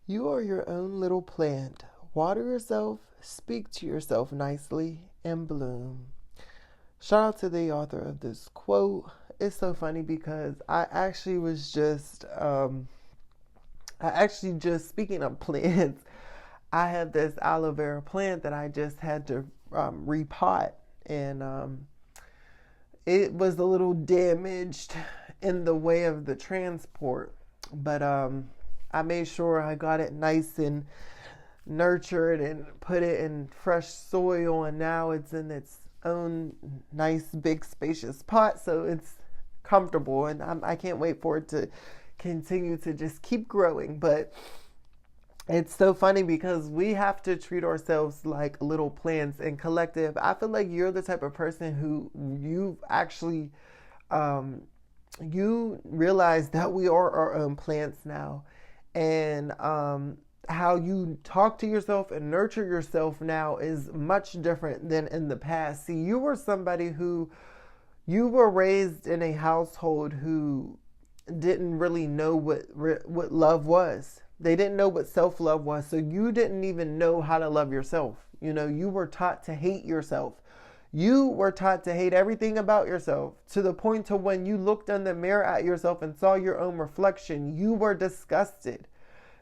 You are your own little plant. Water yourself, speak to yourself nicely, and bloom. Shout out to the author of this quote. It's so funny because I actually just, speaking of plants, I have this aloe vera plant that I just had to repot. And it was a little damaged in the way of the transport. But I made sure I got it nice and nurtured and put it in fresh soil, and now it's in its own nice big spacious pot, so it's comfortable, and I can't wait for it to continue to just keep growing. But it's so funny because we have to treat ourselves like little plants. And collective, I feel like you're the type of person who you've actually you realize that we are our own plants now. And how you talk to yourself and nurture yourself now is much different than in the past. See, you were somebody who, you were raised in a household who didn't really know what love was. They didn't know what self-love was. So you didn't even know how to love yourself. You know, you were taught to hate yourself. You were taught to hate everything about yourself, to the point to when you looked in the mirror at yourself and saw your own reflection, you were disgusted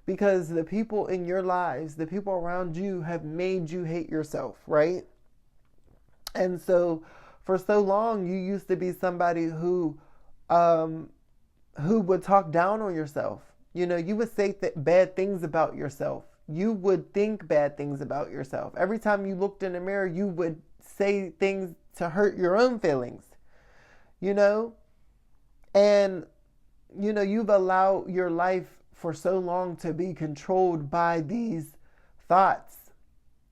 because the people in your lives, the people around you have made you hate yourself, right? And so for so long, you used to be somebody who would talk down on yourself. You know, you would say bad things about yourself. You would think bad things about yourself. Every time you looked in the mirror, you would say things to hurt your own feelings, you know? And, you know, you've allowed your life for so long to be controlled by these thoughts,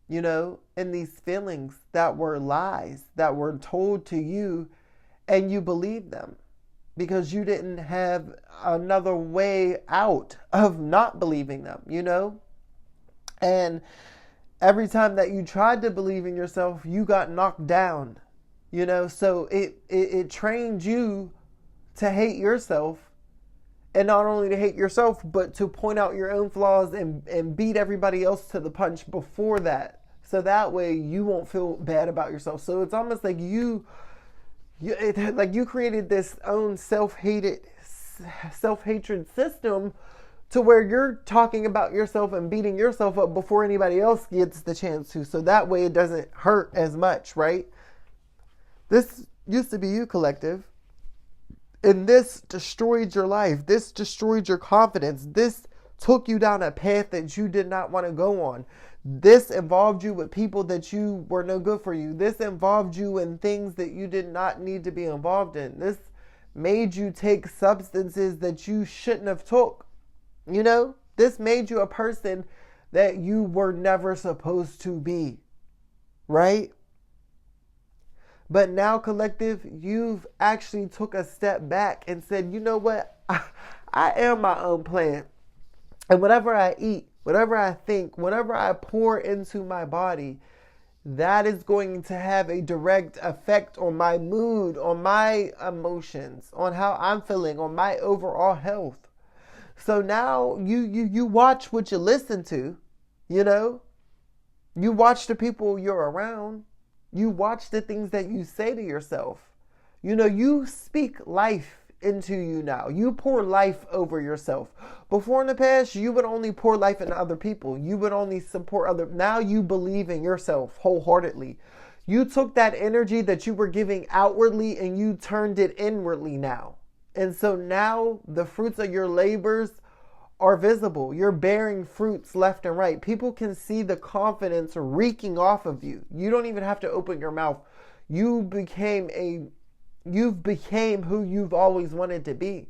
you know, and these feelings that were lies that were told to you, and you believed them because you didn't have another way out of not believing them, you know? And every time that you tried to believe in yourself, you got knocked down, you know? So it trained you to hate yourself, and not only to hate yourself, but to point out your own flaws and beat everybody else to the punch before that. So that way you won't feel bad about yourself. So it's almost like like you created this own self-hatred system to where you're talking about yourself and beating yourself up before anybody else gets the chance to. So that way it doesn't hurt as much, right? This used to be you, collective. And this destroyed your life. This destroyed your confidence. This took you down a path that you did not want to go on. This involved you with people that you were no good for you. This involved you in things that you did not need to be involved in. This made you take substances that you shouldn't have took. You know, this made you a person that you were never supposed to be, right? But now, collective, you've actually took a step back and said, you know what? I am my own plant. And whatever I eat, whatever I think, whatever I pour into my body, that is going to have a direct effect on my mood, on my emotions, on how I'm feeling, on my overall health. So now you watch what you listen to, you know? You watch the people you're around. You watch the things that you say to yourself. You know, you speak life into you now. You pour life over yourself. Before in the past, you would only pour life into other people. You would only support other. Now you believe in yourself wholeheartedly. You took that energy that you were giving outwardly and you turned it inwardly now. And so now the fruits of your labors are visible. You're bearing fruits left and right. People can see the confidence reeking off of you. You don't even have to open your mouth. You've became who you've always wanted to be,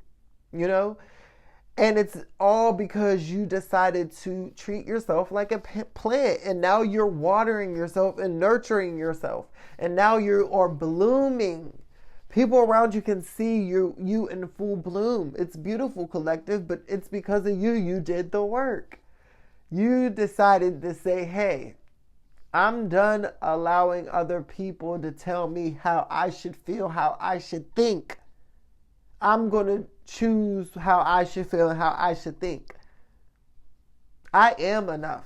you know? And it's all because you decided to treat yourself like a plant. And now you're watering yourself and nurturing yourself. And now you are blooming. People around you can see you in full bloom. It's beautiful, collective, but it's because of you. You did the work. You decided to say, hey, I'm done allowing other people to tell me how I should feel, how I should think. I'm going to choose how I should feel and how I should think. I am enough.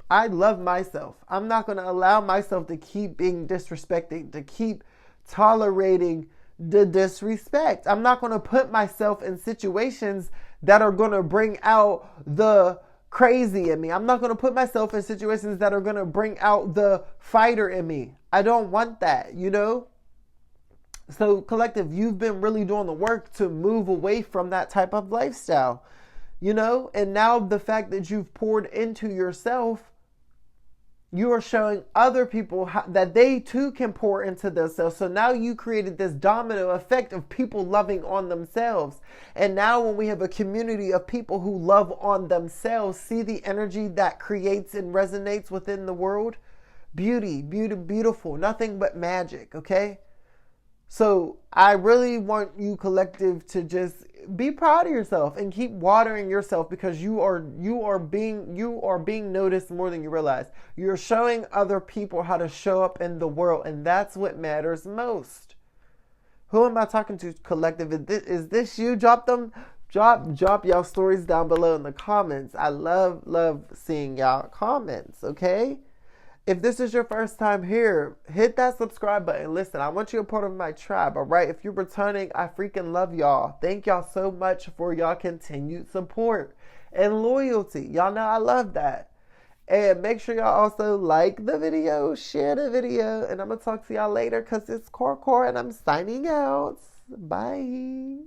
I love myself. I'm not going to allow myself to keep being disrespected, to keep tolerating the disrespect. I'm not going to put myself in situations that are going to bring out the crazy in me. I'm not going to put myself in situations that are going to bring out the fighter in me. I don't want that, you know? So, collective, you've been really doing the work to move away from that type of lifestyle, you know? And now the fact that you've poured into yourself, you are showing other people that they too can pour into themselves. So now you created this domino effect of people loving on themselves. And now when we have a community of people who love on themselves, see the energy that creates and resonates within the world? Beautiful. Nothing but magic, okay? So I really want you, collective, to just be proud of yourself and keep watering yourself, because you are being noticed more than you realize. You're showing other people how to show up in the world, and that's what matters most. Who am I talking to, collective? Is this you? Drop y'all stories down below in the comments. I love seeing y'all comments, okay? If this is your first time here, hit that subscribe button. Listen, I want you a part of my tribe, all right? If you're returning, I freaking love y'all. Thank y'all so much for y'all continued support and loyalty. Y'all know I love that. And make sure y'all also like the video, share the video, and I'm going to talk to y'all later because it's Core and I'm signing out. Bye.